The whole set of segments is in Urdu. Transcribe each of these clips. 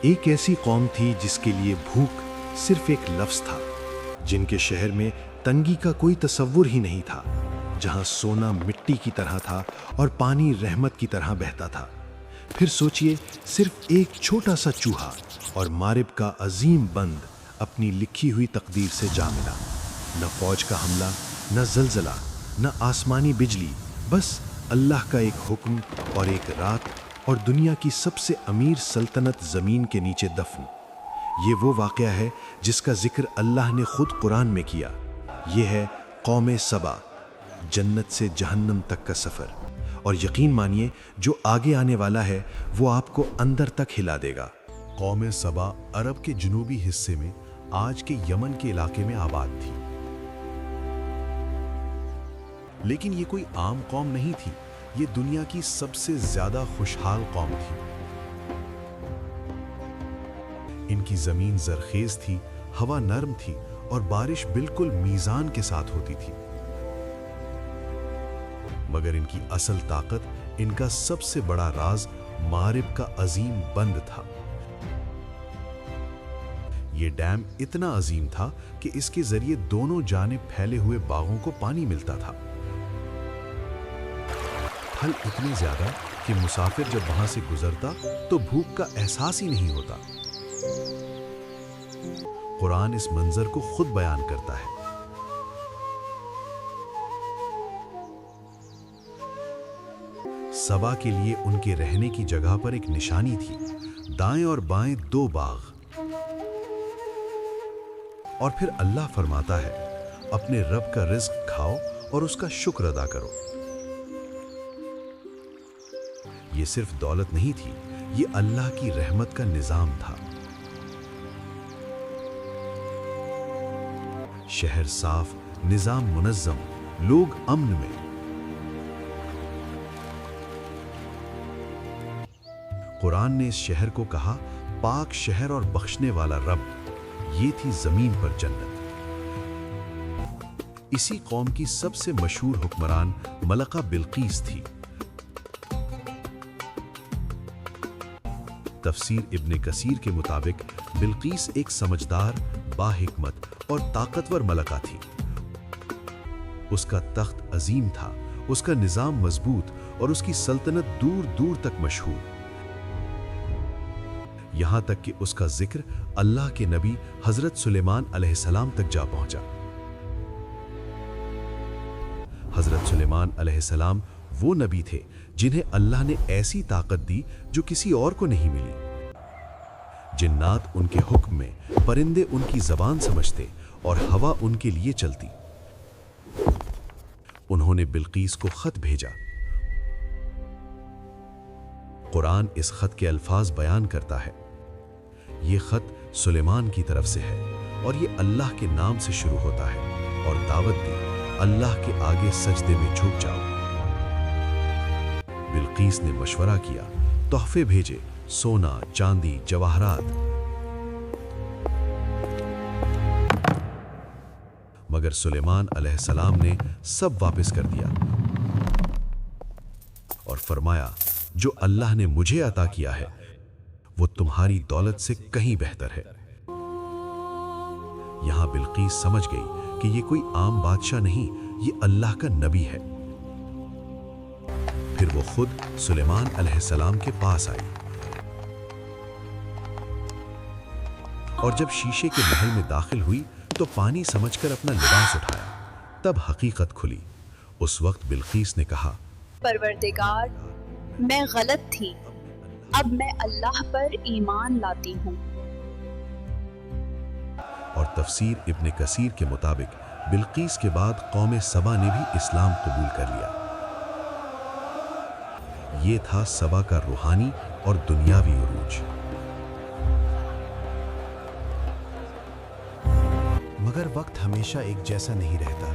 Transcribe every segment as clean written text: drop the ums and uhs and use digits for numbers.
ایک ایسی قوم تھی جس کے لیے بھوک صرف ایک لفظ تھا، جن کے شہر میں تنگی کا کوئی تصور ہی نہیں تھا، جہاں سونا مٹی کی طرح تھا اور پانی رحمت کی طرح بہتا تھا۔ پھر سوچئے، صرف ایک چھوٹا سا چوہا اور مارب کا عظیم بند اپنی لکھی ہوئی تقدیر سے جا ملا۔ نہ فوج کا حملہ، نہ زلزلہ، نہ آسمانی بجلی، بس اللہ کا ایک حکم اور ایک رات، اور دنیا کی سب سے امیر سلطنت زمین کے نیچے دفن۔ یہ وہ واقعہ ہے جس کا ذکر اللہ نے خود قرآن میں کیا۔ یہ ہے قوم سبا، جنت سے جہنم تک کا سفر، اور یقین مانیے جو آگے آنے والا ہے وہ آپ کو اندر تک ہلا دے گا۔ قوم سبا عرب کے جنوبی حصے میں آج کے یمن کے علاقے میں آباد تھی، لیکن یہ کوئی عام قوم نہیں تھی، یہ دنیا کی سب سے زیادہ خوشحال قوم تھی۔ ان کی زمین زرخیز تھی، ہوا نرم تھی اور بارش بالکل میزان کے ساتھ ہوتی تھی۔ مگر ان کی اصل طاقت، ان کا سب سے بڑا راز مارب کا عظیم بند تھا۔ یہ ڈیم اتنا عظیم تھا کہ اس کے ذریعے دونوں جانب پھیلے ہوئے باغوں کو پانی ملتا تھا۔ پھل اتنے زیادہ کہ مسافر جب وہاں سے گزرتا تو بھوک کا احساس ہی نہیں ہوتا۔ قرآن اس منظر کو خود بیان کرتا ہے۔ سبا کے لیے ان کے رہنے کی جگہ پر ایک نشانی تھی، دائیں اور بائیں دو باغ۔ اور پھر اللہ فرماتا ہے، اپنے رب کا رزق کھاؤ اور اس کا شکر ادا کرو۔ یہ صرف دولت نہیں تھی، یہ اللہ کی رحمت کا نظام تھا۔ شہر صاف، نظام منظم، لوگ امن میں۔ قرآن نے اس شہر کو کہا، پاک شہر اور بخشنے والا رب۔ یہ تھی زمین پر جنت۔ اسی قوم کی سب سے مشہور حکمران ملکہ بلقیس تھی۔ تفسیر ابن کثیر کے مطابق بلقیس ایک سمجھدار، باحکمت اور طاقتور ملکہ تھی۔ اس کا تخت عظیم تھا، اس کا نظام مضبوط اور اس کی سلطنت دور دور تک مشہور، یہاں تک کہ اس کا ذکر اللہ کے نبی حضرت سلیمان علیہ السلام تک جا پہنچا۔ حضرت سلیمان علیہ السلام وہ نبی تھے جنہیں اللہ نے ایسی طاقت دی جو کسی اور کو نہیں ملی۔ جنات ان کے حکم میں، پرندے ان کی زبان سمجھتے اور ہوا ان کے لیے چلتی۔ انہوں نے بلقیس کو خط بھیجا۔ قرآن اس خط کے الفاظ بیان کرتا ہے۔ یہ خط سلیمان کی طرف سے ہے اور یہ اللہ کے نام سے شروع ہوتا ہے اور دعوت دی، اللہ کے آگے سجدے میں جھک جاؤ۔ بلقیس نے مشورہ کیا، تحفے بھیجے، سونا، چاندی، جواہرات، مگر سلیمان علیہ السلام نے سب واپس کر دیا اور فرمایا، جو اللہ نے مجھے عطا کیا ہے وہ تمہاری دولت سے کہیں بہتر ہے۔ یہاں بلقیس سمجھ گئی کہ یہ کوئی عام بادشاہ نہیں، یہ اللہ کا نبی ہے۔ پھر وہ خود سلیمان علیہ السلام کے پاس آئی اور جب شیشے کے محل میں داخل ہوئی تو پانی سمجھ کر اپنا لباس اٹھایا۔ تب حقیقت کھلی۔ اس وقت بلقیس نے کہا، پروردگار، میں غلط تھی، اب میں اللہ پر ایمان لاتی ہوں۔ اور تفسیر ابن کثیر کے مطابق بلقیس کے بعد قوم سبا نے بھی اسلام قبول کر لیا۔ یہ تھا سبا کا روحانی اور دنیاوی عروج۔ مگر وقت ہمیشہ ایک جیسا نہیں رہتا۔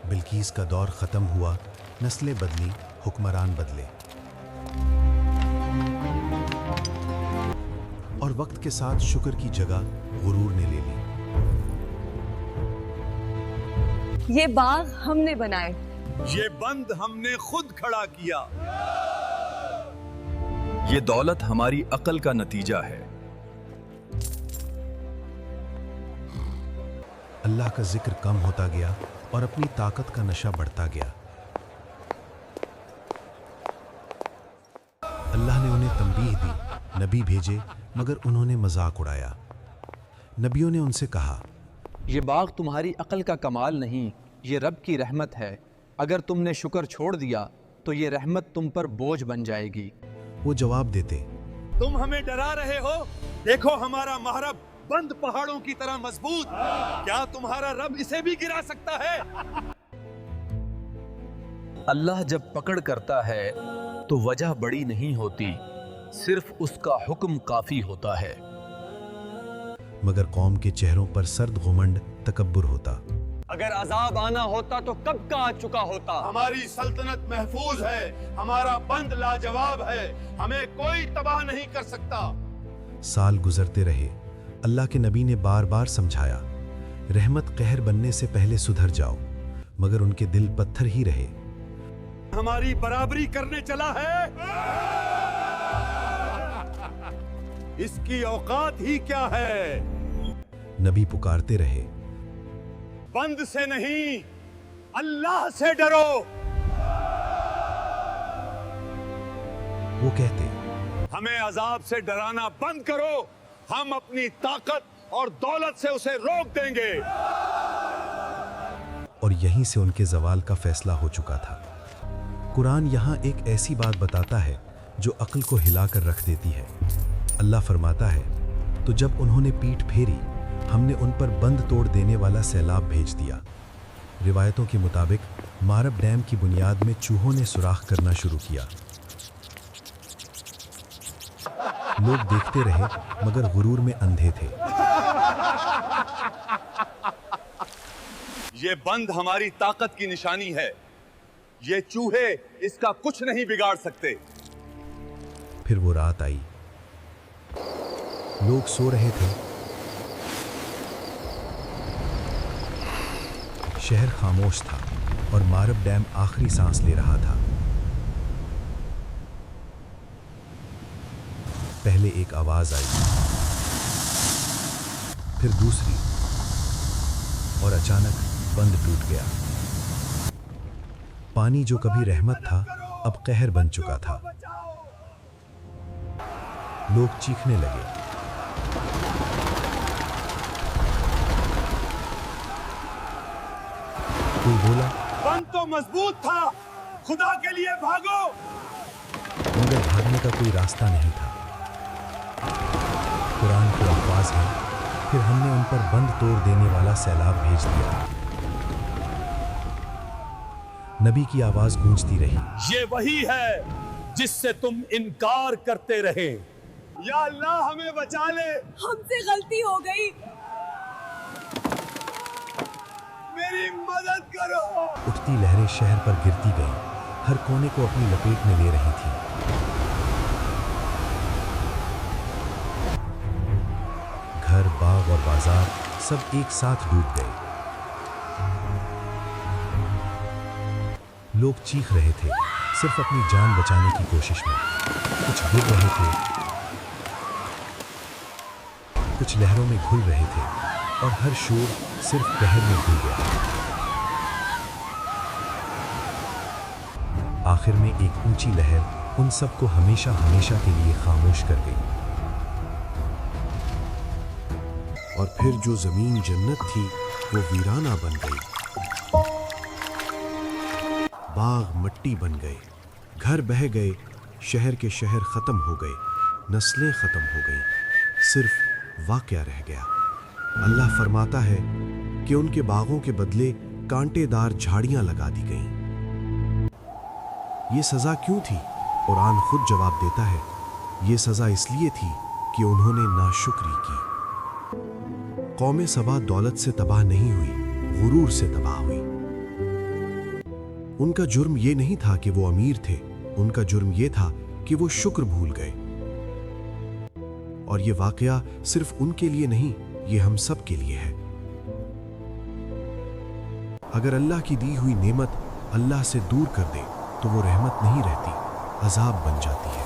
بلقیس کا دور ختم ہوا، نسلیں بدلی، حکمران بدلے، اور وقت کے ساتھ شکر کی جگہ غرور نے لے لی۔ یہ باغ ہم نے بنائے، یہ بند ہم نے خود کھڑا کیا، یہ دولت ہماری عقل کا نتیجہ ہے۔ اللہ کا ذکر کم ہوتا گیا اور اپنی طاقت کا نشہ بڑھتا گیا۔ اللہ نے انہیں تنبیہ دی، نبی بھیجے، مگر انہوں نے مذاق اڑایا۔ نبیوں نے ان سے کہا، یہ باغ تمہاری عقل کا کمال نہیں، یہ رب کی رحمت ہے۔ اگر تم نے شکر چھوڑ دیا تو یہ رحمت تم پر بوجھ بن جائے گی۔ وہ جواب دیتے، تم ہمیں ڈرا رہے ہو؟ دیکھو ہمارا محرم بند پہاڑوں کی طرح مضبوط، کیا تمہارا رب اسے بھی گرا سکتا ہے؟ اللہ جب پکڑ کرتا ہے تو وجہ بڑی نہیں ہوتی، صرف اس کا حکم کافی ہوتا ہے۔ مگر قوم کے چہروں پر سرد غمنڈ تکبر ہوتا۔ اگر عذاب آنا ہوتا تو کب کا آ چکا ہوتا۔ ہماری سلطنت محفوظ ہے، ہمارا بند لاجواب ہے، ہمیں کوئی تباہ نہیں کر سکتا۔ سال گزرتے رہے، اللہ کے نبی نے بار بار سمجھایا، رحمت قہر بننے سے پہلے سدھر جاؤ، مگر ان کے دل پتھر ہی رہے۔ ہماری برابری کرنے چلا ہے، اس کی اوقات ہی کیا ہے؟ نبی پکارتے رہے، بند سے نہیں، اللہ سے ڈرو۔ وہ کہتے، ہمیں عذاب سے ڈرانا بند کرو، ہم اپنی طاقت اور دولت سے اسے روک دیں گے۔ اور یہیں سے ان کے زوال کا فیصلہ ہو چکا تھا۔ قرآن یہاں ایک ایسی بات بتاتا ہے جو عقل کو ہلا کر رکھ دیتی ہے۔ اللہ فرماتا ہے، تو جب انہوں نے پیٹھ پھیری، ہم نے ان پر بند توڑ دینے والا سیلاب بھیج دیا۔ روایتوں کے مطابق مارب ڈیم کی بنیاد میں چوہوں نے سوراخ کرنا شروع کیا۔ لوگ دیکھتے رہے مگر غرور میں اندھے تھے۔ یہ بند ہماری طاقت کی نشانی ہے، یہ چوہے اس کا کچھ نہیں بگاڑ سکتے۔ پھر وہ رات آئی، لوگ سو رہے تھے، شہر خاموش تھا اور مارب ڈیم آخری سانس لے رہا تھا۔ پہلے ایک آواز آئی، پھر دوسری، اور اچانک بند ٹوٹ گیا۔ پانی جو کبھی رحمت تھا اب قہر بن چکا تھا۔ لوگ چیخنے لگے، کوئی بولا، بند تو مضبوط تھا، خدا کے لیے بھاگو۔ مگر بھاگنے کا کوئی راستہ نہیں تھا۔ قرآن کے الفاظ ہیں، پھر ہم نے ان پر بند توڑ دینے والا سیلاب بھیج دیا۔ نبی کی آواز گونجتی رہی، یہ وہی ہے جس سے تم انکار کرتے رہے۔ یا اللہ ہمیں بچا لے، ہم سے غلطی ہو گئی۔ میری مدد کرو۔ اٹھتی لہریں شہر پر گرتی گئیں، ہر کونے کو اپنی لپیٹ میں لے رہی تھیں۔ گھر، باغ اور بازار سب ایک ساتھ ڈوب گئے۔ لوگ چیخ رہے تھے، صرف اپنی جان بچانے کی کوشش میں۔ کچھ گر رہے تھے، کچھ لہروں میں گھل رہے تھے، اور ہر شور صرف قہر میں گھل گیا۔ آخر میں ایک اونچی لہر ان سب کو ہمیشہ ہمیشہ کے لیے خاموش کر گئی۔ اور پھر جو زمین جنت تھی وہ ویرانہ بن گئی، باغ مٹی بن گئے، گھر بہہ گئے، شہر کے شہر ختم ہو گئے، نسلیں ختم ہو گئیں، صرف واقعہ رہ گیا۔ اللہ فرماتا ہے کہ ان کے باغوں کے بدلے کانٹے دار جھاڑیاں لگا دی گئیں۔ یہ سزا کیوں تھی؟ قرآن خود جواب دیتا ہے، یہ سزا اس لیے تھی کہ انہوں نے ناشکری کی۔ قوم سبا دولت سے تباہ نہیں ہوئی، غرور سے تباہ ہوئی۔ ان کا جرم یہ نہیں تھا کہ وہ امیر تھے، ان کا جرم یہ تھا کہ وہ شکر بھول گئے۔ اور یہ واقعہ صرف ان کے لیے نہیں، یہ ہم سب کے لیے ہے۔ اگر اللہ کی دی ہوئی نعمت اللہ سے دور کر دے تو وہ رحمت نہیں رہتی، عذاب بن جاتی ہے۔